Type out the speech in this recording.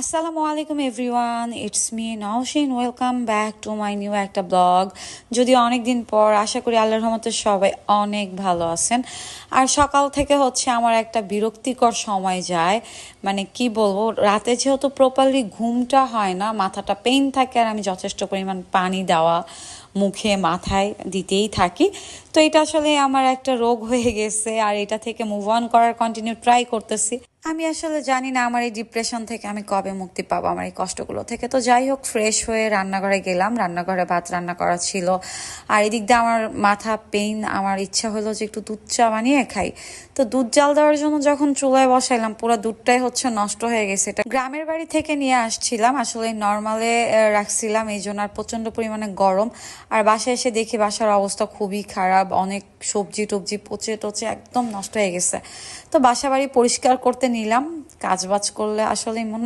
আসসালামু আলাইকুম everyone, it's me Nowshin. Welcome back to my new একটা ব্লগ। যদিও অনেক দিন পর, আশা করি আল্লাহর রহমতে সবাই অনেক ভালো আছেন। আর সকাল থেকে হচ্ছে আমার একটা বিরক্তিকর সময় যায়, মানে কি বলবো, রাতে যেহেতু প্রপারলি ঘুমটা হয় না, মাথাটা পেইন থাকে, আর আমি যথেষ্ট পরিমাণ পানি দেওয়া মুখে মাথায় দিতেই থাকি। তো এটা আসলে আমার একটা রোগ হয়ে গেছে, আর এটা থেকে মুভ অন করার কন্টিনিউ ট্রাই করতেছি। আমি আসলে জানি না আমার এই ডিপ্রেশন থেকে আমি কবে মুক্তি পাবো, আমার এই কষ্টগুলো থেকে। তো যাই হোক, ফ্রেশ হয়ে রান্নাঘরে গেলাম, রান্নাঘরে ভাত রান্না করা ছিল। আর এদিক দিয়ে আমার মাথা পেইন, আমার ইচ্ছা হলো যে একটু দুধ চা বানিয়ে খাই। তো দুধ জাল দেওয়ার জন্য যখন চুলায় বসাইলাম, পুরো দুধটাই হচ্ছে নষ্ট হয়ে গেছে। এটা গ্রামের বাড়ি থেকে নিয়ে আসছিলাম, আসলে নর্মালে রাখছিলাম, এই জন্য। আর প্রচন্ড পরিমাণে গরম। আর বাসায় এসে দেখি বাসার অবস্থা খুবই খারাপ, অনেক সবজি টবজি পচে টচে একদম নষ্ট হয়ে গেছে। তো বাসা বাড়ি পরিষ্কার করতে নিলাম। কাজ বাজ করলে আসলে মন